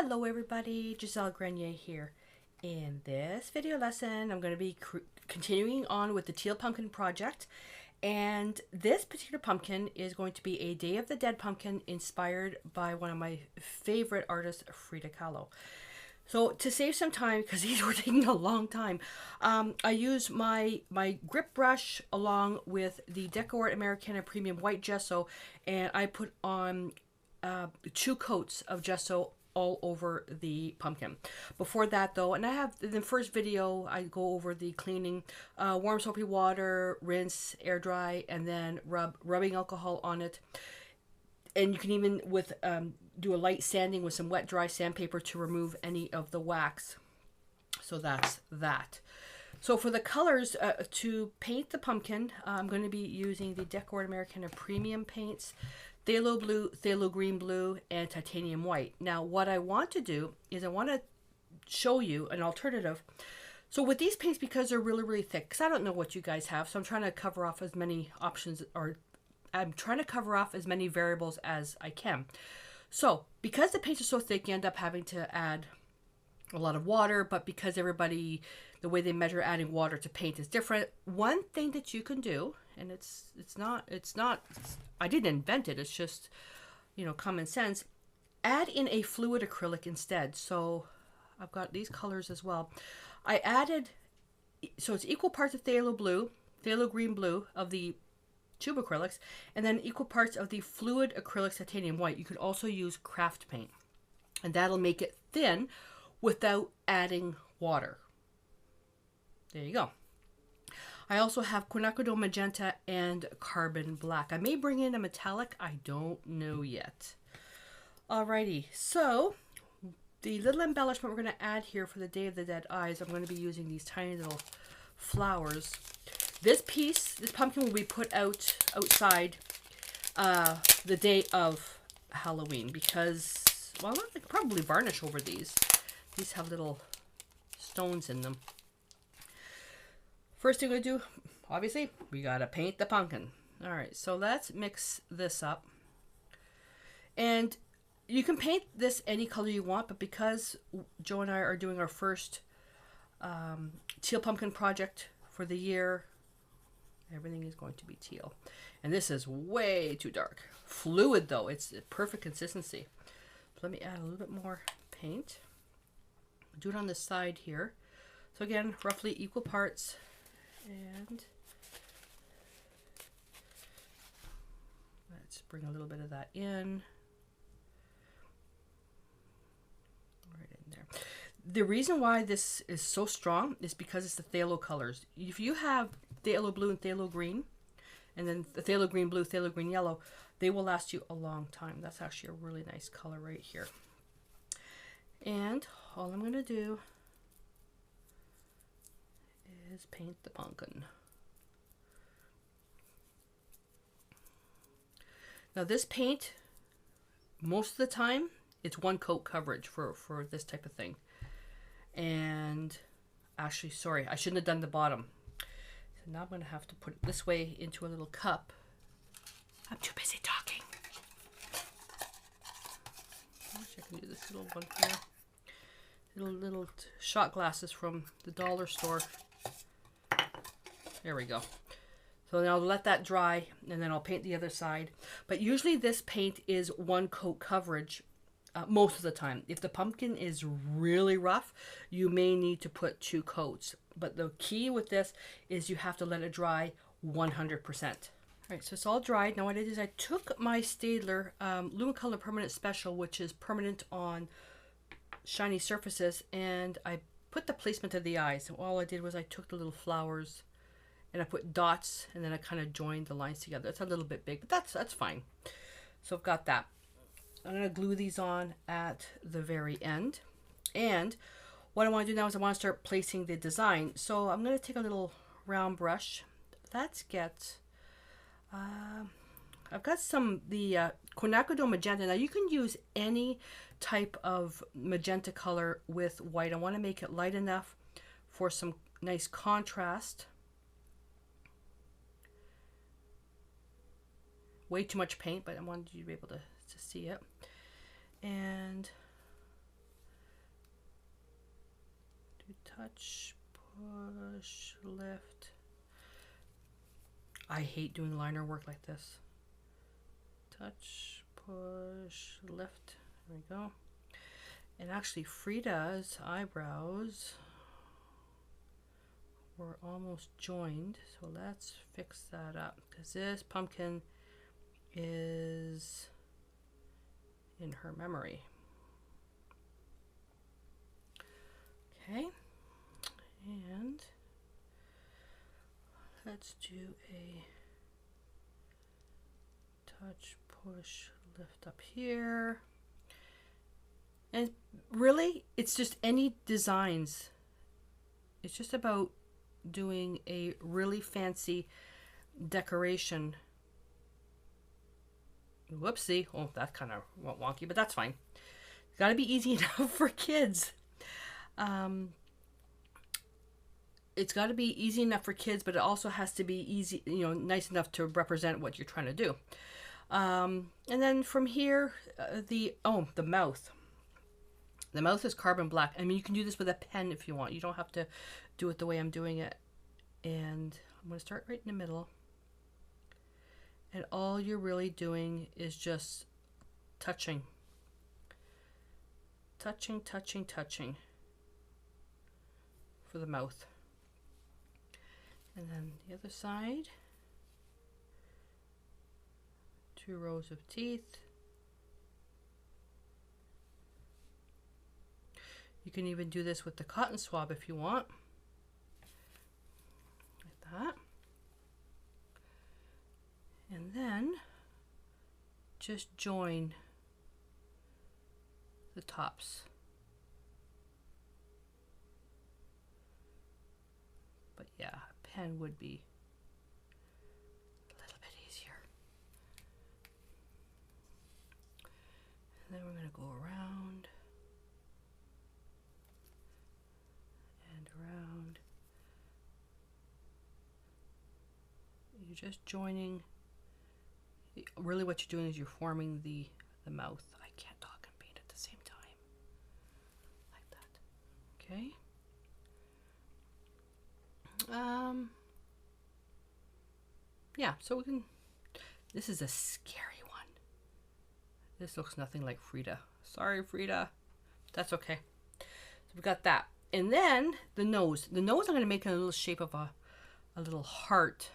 Hello everybody, Gisele Grenier here. In this video lesson, I'm going to be continuing on with the Teal Pumpkin Project. And this particular pumpkin is going to be a Day of the Dead pumpkin inspired by one of my favorite artists, Frida Khahlo. So to save some time, because these were taking a long time, I used my grip brush along with the Deco Americana Premium White Gesso, and I put on 2 coats of gesso all over the pumpkin. Before that though, and I have in the first video, I go over the cleaning, warm soapy water, rinse, air dry, and then rubbing alcohol on it. And you can even do a light sanding with some wet dry sandpaper to remove any of the wax. So that's that. So for the colors to paint the pumpkin, I'm going to be using the Deco Americana Premium paints, Phthalo Blue, Phthalo Green Blue, and Titanium White. Now what I want to do is I want to show you an alternative. So with these paints, because they're really thick, because I don't know what you guys have, so I'm trying to cover off as many options, or I'm trying to cover off as many variables as I can. So because the paints are so thick, you end up having to add a lot of water, but because everybody, the way they measure adding water to paint is different, one thing that you can do, and it's not I didn't invent it, it's just, you know, common sense, add in a fluid acrylic instead. So I've got these colors as well. I added, so it's equal parts of Phthalo Blue, Phthalo Green Blue of the tube acrylics, and then equal parts of the fluid acrylic Titanium White. You could also use craft paint, and that'll make it thin without adding water. There you go. I also have Quinacridone Magenta and Carbon Black. I may bring in a metallic, I don't know yet. Alrighty, so the little embellishment we're going to add here for the Day of the Dead eyes, I'm going to be using these tiny little flowers. This pumpkin will be put outside the day of Halloween because, well, I could probably varnish over these. These have little stones in them. First thing we're going to do, obviously, we got to paint the pumpkin. All right, so let's mix this up. And you can paint this any color you want, but because Joe and I are doing our first Teal Pumpkin project for the year, everything is going to be teal. And this is way too dark. Fluid, though. It's perfect consistency. So let me add a little bit more paint. Do it on the side here. So again, roughly equal parts. And let's bring a little bit of that in. Right in there. The reason why this is so strong is because it's the phthalo colors. If you have Phthalo Blue and Phthalo Green, and then the Phthalo Green Blue, Phthalo Green Yellow, they will last you a long time. That's actually a really nice color right here. And all I'm going to do is paint the pumpkin. Now this paint, most of the time, it's 1 coat coverage for this type of thing. And actually, sorry, I shouldn't have done the bottom. So now I'm going to have to put it this way into a little cup. I'm too busy talking. I wish I could do this little one here. Little shot glasses from the dollar store. There we go. So now I'll let that dry, and then I'll paint the other side. But usually this paint is 1 coat coverage most of the time. If the pumpkin is really rough, you may need to put 2 coats. But the key with this is you have to let it dry 100%. All right, so it's all dried. Now what I did is I took my Staedtler Lumicolor Permanent Special, which is permanent on shiny surfaces, and I put the placement of the eyes. So all I did was I took the little flowers and I put dots, and then I kind of joined the lines together. It's a little bit big, but that's fine. So I've got that. I'm going to glue these on at the very end. And what I want to do now is I want to start placing the design. So I'm going to take a little round brush. Let's get, I've got the Quinacridone Magenta. Now you can use any type of magenta color with white. I want to make it light enough for some nice contrast. Way too much paint, but I wanted you to be able to see it. And touch, push, lift. I hate doing liner work like this. Touch, push, lift. There we go. And actually Frida's eyebrows were almost joined, so let's fix that up, because this pumpkin is in her memory. Okay, and let's do a touch, push, lift up here. And really, it's just any designs. It's just about doing a really fancy decoration. Whoopsie. Oh, that kind of went wonky, but that's fine. It's got to be easy enough for kids. It's got to be easy enough for kids, but it also has to be easy, you know, nice enough to represent what you're trying to do. And then from here, the mouth. The mouth is carbon black. I mean, you can do this with a pen if you want. You don't have to do it the way I'm doing it. And I'm going to start right in the middle. And all you're really doing is just touching. Touching, touching, touching. For the mouth. And then the other side. 2 rows of teeth. You can even do this with the cotton swab if you want. Like that. And then just join the tops. But yeah, a pen would be a little bit easier. And then we're going to go around and around. You're just joining. Really what you're doing is you're forming the mouth. I can't talk and paint at the same time. Like that. Okay. Yeah, so we can, this is a scary one. This looks nothing like Frida. Sorry, Frida. That's okay. So we got that. And then the nose. The nose I'm going to make in a little shape of a little heart.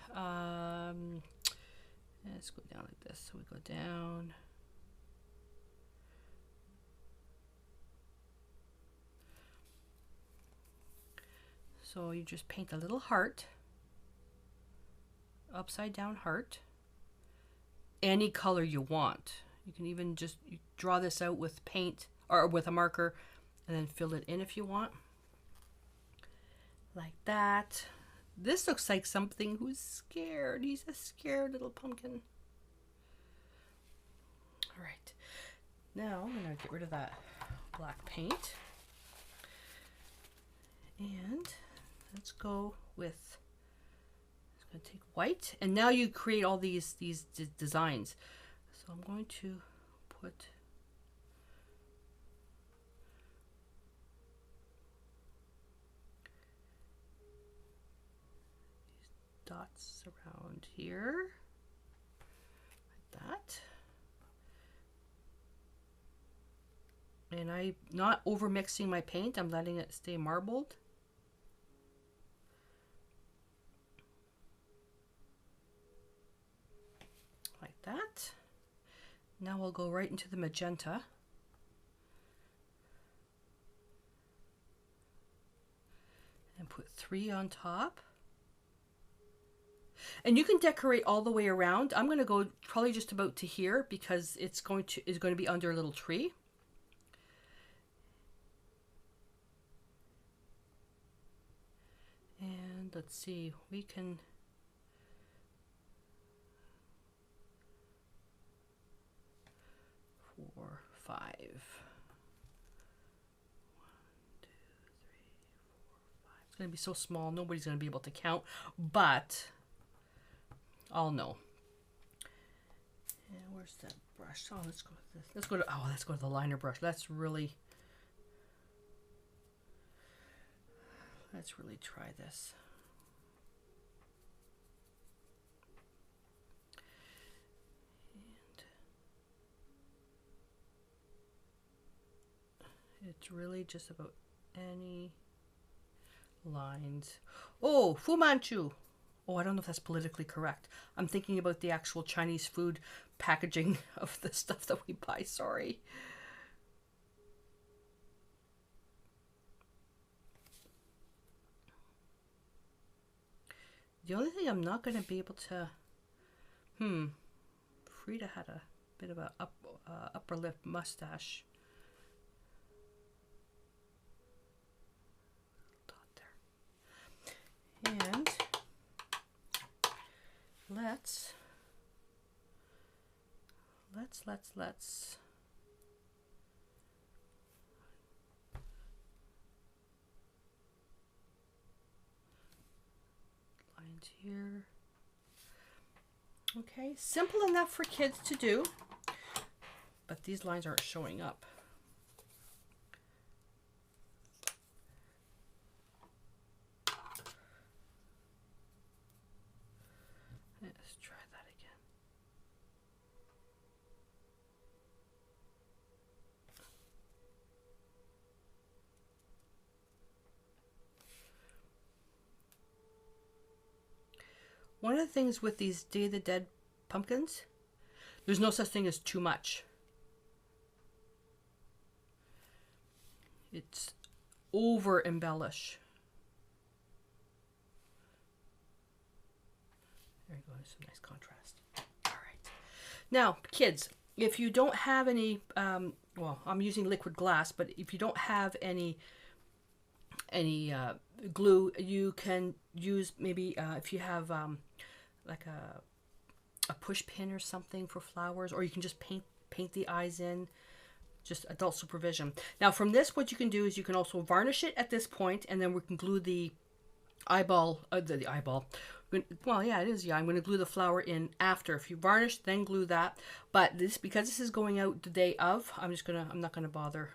Let's go down like this. So we go down. So you just paint a little heart. Upside down heart. Any color you want. You can even just draw this out with paint or with a marker and then fill it in if you want. Like that. This looks like something who's scared. He's a scared little pumpkin. All right. Now I'm going to get rid of that black paint. And let's go with, I'm going to take white. And now you create all these designs. So I'm going to put dots around here, like that. And I'm not over mixing my paint, I'm letting it stay marbled. Like that. Now we'll go right into the magenta. And put 3 on top. And you can decorate all the way around. I'm going to go probably just about to here because it's going to be under a little tree. And let's see, we can four, 5. 1, 2, 3, 4, 5. It's going to be so small, nobody's going to be able to count, but I'll know. And where's that brush? Oh, let's go with this. Let's go to the liner brush. That's really Let's really try this. And it's really just about any lines. Oh, Fu Manchu. Oh, I don't know if that's politically correct. I'm thinking about the actual Chinese food packaging of the stuff that we buy. Sorry. The only thing I'm not going to be able to... Frida had a bit of a upper lip mustache. Dot there. And let's lines here. Okay, simple enough for kids to do, but these lines aren't showing up. Let's try that again. One of the things with these Day of the Dead pumpkins, there's no such thing as too much. It's over embellish. There you go, some nice contrast. All right. Now, kids, if you don't have any, well, I'm using liquid glass, but if you don't have any glue, you can use maybe if you have like a push pin or something for flowers, or you can just paint the eyes in. Just adult supervision. Now from this, what you can do is you can also varnish it at this point, and then we can glue the eyeball, the eyeball. Well, yeah, it is. Yeah, I'm going to glue the flower in after. If you varnish, then glue that. But this, because this is going out the day of, I'm not gonna bother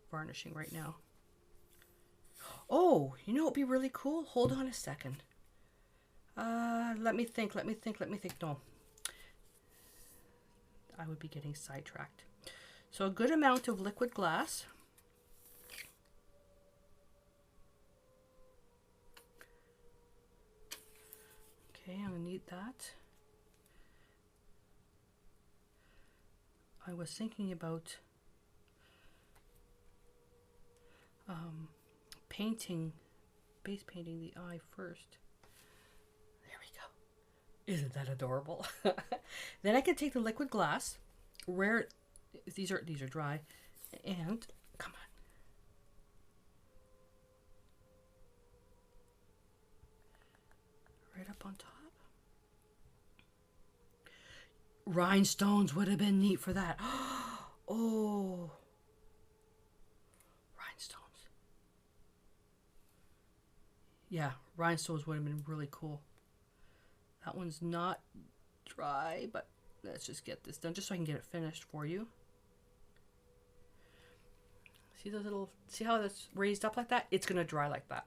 varnishing right now. Oh, you know what would be really cool? Hold on a second. Let me think. No, I would be getting sidetracked. So a good amount of liquid glass. Okay, I'm gonna need that. I was thinking about base painting the eye first. There we go. Isn't that adorable? Then I can take the liquid glass, where these are dry, and come on. Right up on top. Rhinestones would have been neat for that. Oh, rhinestones. Yeah, rhinestones would have been really cool. That one's not dry, but let's just get this done just so I can get it finished for you. See those little, see how that's raised up like that? It's going to dry like that.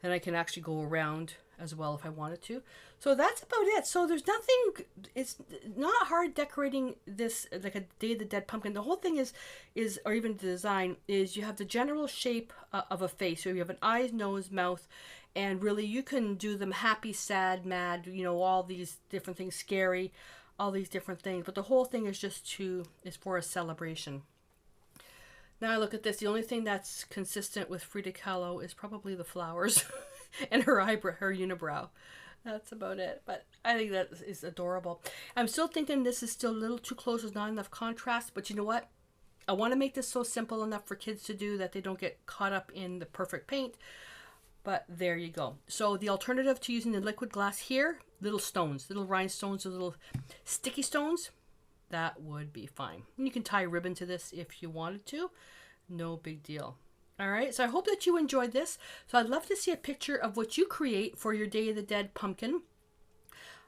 Then I can actually go around as well if I wanted to. So that's about it. So there's nothing, it's not hard decorating this like a Day of the Dead pumpkin. The whole thing is or even the design is, you have the general shape of a face. So you have an eyes, nose, mouth, and really you can do them happy, sad, mad, you know, all these different things, scary, all these different things. But the whole thing is is for a celebration. Now I look at this, the only thing that's consistent with Frida Kahlo is probably the flowers and her eyebrow, her unibrow. That's about it. But I think that is adorable. I'm still thinking this is still a little too close, there's not enough contrast, but you know what? I want to make this so simple enough for kids to do that they don't get caught up in the perfect paint. But there you go. So the alternative to using the liquid glass here, little stones, little rhinestones, or little sticky stones, that would be fine. And you can tie a ribbon to this if you wanted to. No big deal. All right, so I hope that you enjoyed this. So I'd love to see a picture of what you create for your Day of the Dead pumpkin.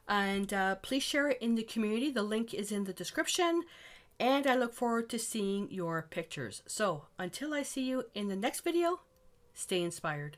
And please share it in the community. The link is in the description. And I look forward to seeing your pictures. So until I see you in the next video, stay inspired.